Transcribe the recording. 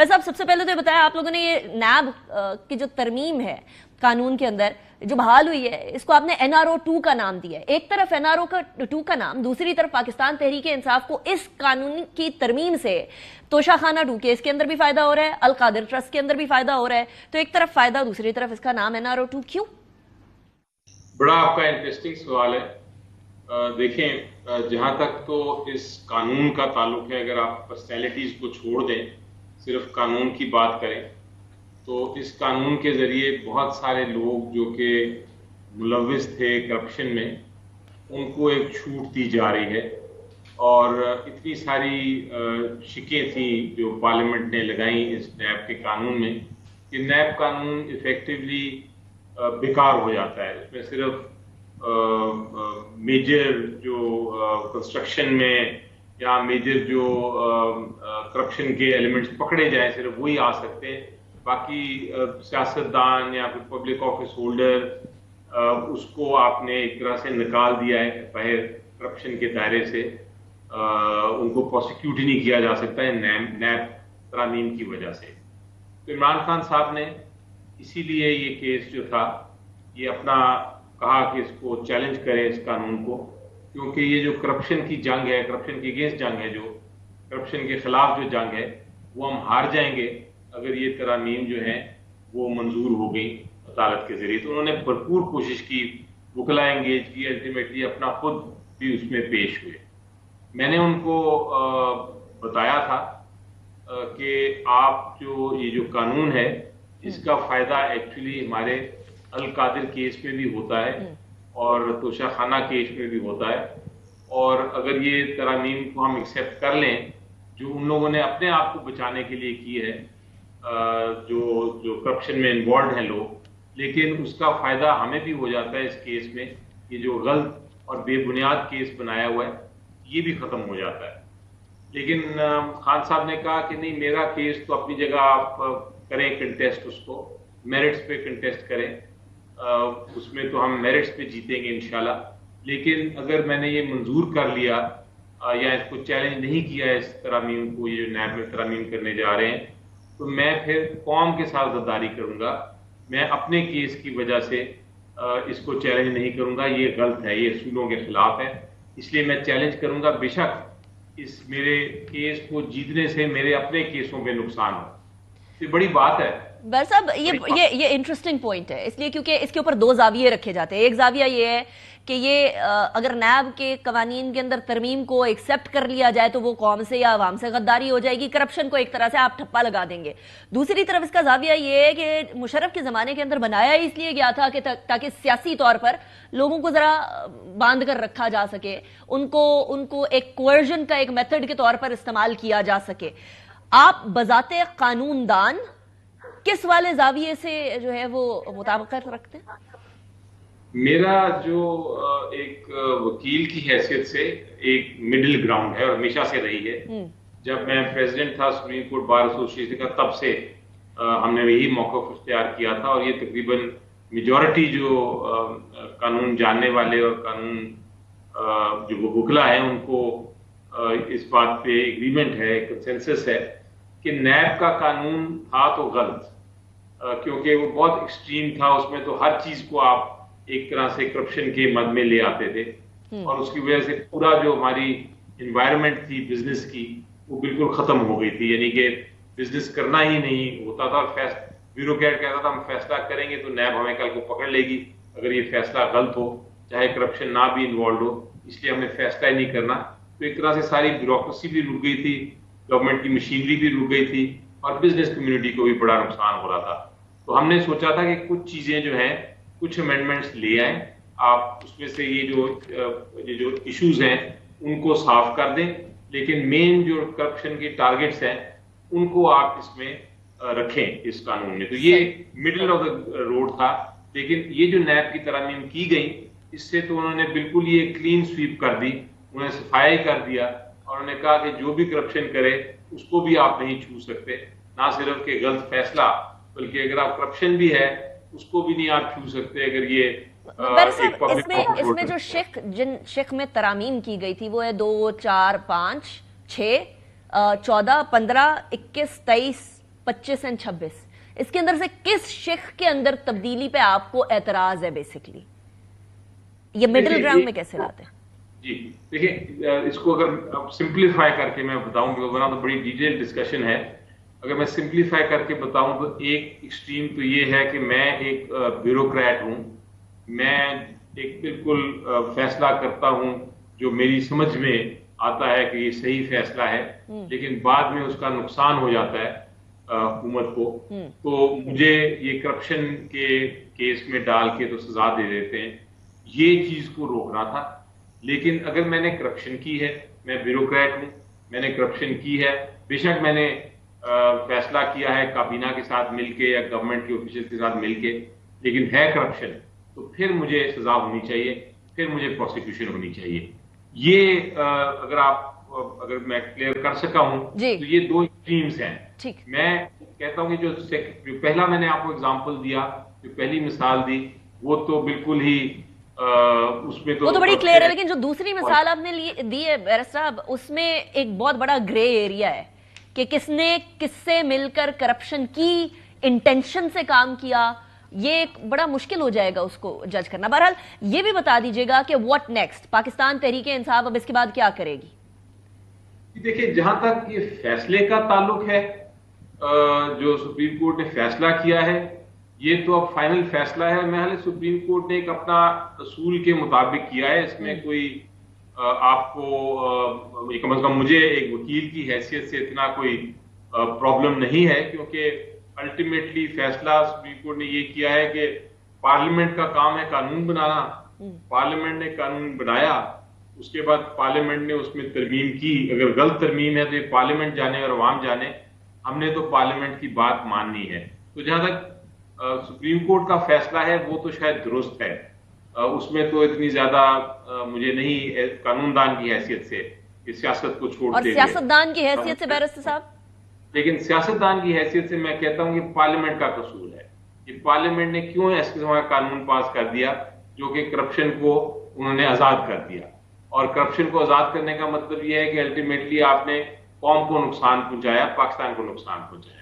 वैसे आप सबसे पहले तो ये बताया, आप लोगों ने ये नैब की जो तरमीम है कानून के अंदर जो बहाल हुई है, इसको आपने NRO 2 का नाम दिया है। एक तरफ NRO 2 का नाम, दूसरी तरफ पाकिस्तान तहरीक इंसाफ को इस कानून की तरमीम से तोशाखाना 2 केस के अंदर भी फायदा हो रहा है, अल कादिर ट्रस्ट के अंदर भी फायदा हो रहा है। तो एक तरफ फायदा, दूसरी तरफ इसका नाम NRO 2 क्यों? बड़ा आपका इंटरेस्टिंग सवाल है। देखें, जहां तक तो इस कानून का ताल्लुक है, अगर आप पर्सनैलिटीज को छोड़ दें, सिर्फ कानून की बात करें, तो इस कानून के ज़रिए बहुत सारे लोग जो कि मुलव्विस थे करप्शन में, उनको एक छूट दी जा रही है। और इतनी सारी शिकें थी जो पार्लियामेंट ने लगाई इस नैब के कानून में कि नैब कानून इफेक्टिवली बेकार हो जाता है। इसमें सिर्फ मेजर जो कंस्ट्रक्शन में या मेजर जो करप्शन के एलिमेंट्स पकड़े जाए, सिर्फ वही आ सकते हैं। बाकी सियासतदान या फिर पब्लिक ऑफिस होल्डर, उसको आपने एक तरह से निकाल दिया है बाहर करप्शन के दायरे से। उनको प्रोसिक्यूट ही नहीं किया जा सकता है नैब तरामीम की वजह से। तो इमरान खान साहब ने इसीलिए ये केस जो था, ये अपना कहा कि इसको चैलेंज करें इस कानून को, क्योंकि ये जो करप्शन की जंग है, करप्शन के अगेंस्ट जंग है, जो करप्शन के खिलाफ जो जंग है, वो हम हार जाएंगे अगर ये तरामीम जो है वो मंजूर हो गई अदालत के जरिए। तो उन्होंने भरपूर कोशिश की, वकला एंगेज की, अल्टीमेटली अपना खुद भी उसमें पेश हुए। मैंने उनको बताया था कि आप ये जो कानून है, इसका फायदा एक्चुअली हमारे अल कादिर केस में भी होता है और तोशाखाना केस में भी होता है। और अगर ये तरामीम को हम एक्सेप्ट कर लें, जो उन लोगों ने अपने आप को बचाने के लिए की है, जो करप्शन में इन्वॉल्व हैं लोग, लेकिन उसका फायदा हमें भी हो जाता है इस केस में। ये जो गलत और बेबुनियाद केस बनाया हुआ है, ये भी खत्म हो जाता है। लेकिन खान साहब ने कहा कि नहीं, मेरा केस तो अपनी जगह आप करें कंटेस्ट, उसको मेरिट्स पे कंटेस्ट करें, उसमें तो हम मेरिट्स पे जीतेंगे इंशाल्लाह। लेकिन अगर मैंने ये मंजूर कर लिया या इसको चैलेंज नहीं किया, इस तरामीम को, ये नैब में तरामीम करने जा रहे हैं, तो मैं फिर कौम के साथ गद्दारी करूंगा। मैं अपने केस की वजह से इसको चैलेंज नहीं करूंगा, ये गलत है, ये असूलों के खिलाफ है, इसलिए मैं चैलेंज करूंगा। बेशक इस मेरे केस को जीतने से मेरे अपने केसों पे नुकसान हो। ये बड़ी बात है। बर साहब, ये इंटरेस्टिंग पॉइंट है, इसलिए क्योंकि इसके ऊपर दो जाविये रखे जाते हैं। एक जाविया ये है कि ये अगर नैब के कवानीन के अंदर तरमीम को एक्सेप्ट कर लिया जाए तो वो कौम से या अवाम से गद्दारी हो जाएगी, करप्शन को एक तरह से आप ठप्पा लगा देंगे। दूसरी तरफ इसका जाविया ये है कि मुशर्रफ के जमाने के अंदर बनाया इसलिए गया था कि ताकि सियासी तौर पर लोगों को जरा बांध कर रखा जा सके, उनको एक कोवर्जन का एक मेथड के तौर पर इस्तेमाल किया जा सके। आप बजाते कानूनदान किस वाले जाविये से जो है वो मुताबिकत रखते हैं? मेरा जो एक वकील की हैसियत से एक मिडिल ग्राउंड है और हमेशा से रही है। जब मैं प्रेसिडेंट था सुप्रीम कोर्ट बार एसोसिएशन का, तब से हमने यही मौक़िफ़ इख्तियार किया था। और ये तकरीबन मेजॉरिटी जो कानून जानने वाले और कानून जो वकला है, उनको इस बात पे एग्रीमेंट है, कंसेंसस है कि नैब का कानून था तो गलत, क्योंकि वो बहुत एक्सट्रीम था। उसमें तो हर चीज को आप एक तरह से करप्शन के मद में ले आते थे, और उसकी वजह से पूरा जो हमारी एनवायरनमेंट थी बिजनेस की, वो बिल्कुल खत्म हो गई थी। यानी कि बिजनेस करना ही नहीं होता था। ब्यूरोक्रेट कहता था हम फैसला करेंगे तो नैब हमें कल को पकड़ लेगी अगर ये फैसला गलत हो, चाहे करप्शन ना भी इन्वॉल्व हो, इसलिए हमें फैसला ही नहीं करना। तो एक तरह से सारी ब्यूरोक्रेसी भी रुक गई थी, गवर्नमेंट की मशीनरी भी रुक गई थी, और बिजनेस कम्युनिटी को भी बड़ा नुकसान हो रहा था। तो हमने सोचा था कि कुछ चीजें जो हैं, कुछ अमेंडमेंट्स ले आए, आप उसमें से ये जो इश्यूज हैं उनको साफ कर दें, लेकिन मेन जो करप्शन के टारगेट्स हैं उनको आप इसमें रखें इस कानून में। तो ये मिडिल ऑफ द रोड था। लेकिन ये जो नैब की तरमीम की गई, इससे तो उन्होंने बिल्कुल ये क्लीन स्वीप कर दी, उन्होंने सफाई कर दिया, और उन्होंने कहा कि जो भी करप्शन करे उसको भी आप नहीं छू सकते। ना सिर्फ के गलत फैसला, बल्कि अगर आप करप्शन भी है उसको भी नहीं आप छू सकते। अगर ये इसमें जो जिन शेख में तरामीम की गई थी वो है 2, 4, 5, 6, 14, 15, 21, 23 25 एंड 26, इसके अंदर से किस शिख के अंदर तब्दीली पे आपको एतराज है बेसिकली? ये मिडिल ग्राउंड में कैसे लाते हैं? जी देखिए, इसको अगर सिंप्लीफाई करके मैं बताऊं, क्योंकि बना तो बड़ी डिटेल डिस्कशन है, अगर मैं सिंप्लीफाई करके बताऊं तो एक एक्सट्रीम तो ये है कि मैं एक ब्यूरोक्रेट हूं, मैं एक बिल्कुल फैसला करता हूं जो मेरी समझ में आता है कि ये सही फैसला है, लेकिन बाद में उसका नुकसान हो जाता है हुकूमत को, तो मुझे ये करप्शन के केस में डाल के तो सजा दे देते हैं। ये चीज को रोकना था। लेकिन अगर मैंने करप्शन की है, मैं ब्यूरोक्रेट हूं, मैंने करप्शन की है, बेशक मैंने फैसला किया है काबीना के साथ मिलके या गवर्नमेंट के ऑफिशियल के साथ मिलके, लेकिन है करप्शन, तो फिर मुझे सजा होनी चाहिए, फिर मुझे प्रोसिक्यूशन होनी चाहिए। ये अगर मैं क्लियर कर सका हूं तो ये दो एक्सट्रीम्स हैं। मैं कहता हूं कि जो पहला मैंने आपको एग्जांपल दिया, जो पहली मिसाल दी, वो तो बिल्कुल ही उसमें तो वो तो बड़ी क्लियर है, लेकिन जो दूसरी मिसाल आपने दी है बैरिस्टर साहब, उसमें एक बहुत बड़ा ग्रे एरिया है कि किसने किससे मिलकर करप्शन की इंटेंशन से काम किया। ये एक बड़ा मुश्किल हो जाएगा उसको जज करना। बहरहाल ये भी बता दीजिएगा कि व्हाट नेक्स्ट, पाकिस्तान तहरीके इंसाफ अब इसके बाद क्या करेगी? देखिए, जहां तक ये फैसले का ताल्लुक है, जो सुप्रीम कोर्ट ने फैसला किया है, ये तो अब फाइनल फैसला है। मैं सुप्रीम कोर्ट ने एक अपना असूल के मुताबिक किया है, इसमें कोई आपको कम से कम मुझे एक वकील की हैसियत से इतना कोई प्रॉब्लम नहीं है, क्योंकि अल्टीमेटली फैसला सुप्रीम कोर्ट ने ये किया है कि पार्लियामेंट का काम है कानून बनाना। पार्लियामेंट ने कानून बनाया, उसके बाद पार्लियामेंट ने उसमें तरमीम की। अगर गलत तरमीम है तो ये पार्लियामेंट जाने और अवाम जाने, हमने तो पार्लियामेंट की बात माननी है। तो जहां तक सुप्रीम कोर्ट का फैसला है वो तो शायद दुरुस्त है, उसमें तो इतनी ज्यादा मुझे नहीं, कानूनदान की हैसियत से कि सियासत को छोड़ और सियासतदान की हैसियत से बैरिस्टर साहब, लेकिन सियासतदान की हैसियत से मैं कहता हूं कि पार्लियामेंट का कसूर है कि पार्लियामेंट ने क्यों ऐसे समय कानून पास कर दिया जो कि करप्शन को उन्होंने आजाद कर दिया। और करप्शन को आजाद करने का मतलब यह है कि अल्टीमेटली आपने कौम को नुकसान पहुंचाया, पाकिस्तान को नुकसान पहुंचाया।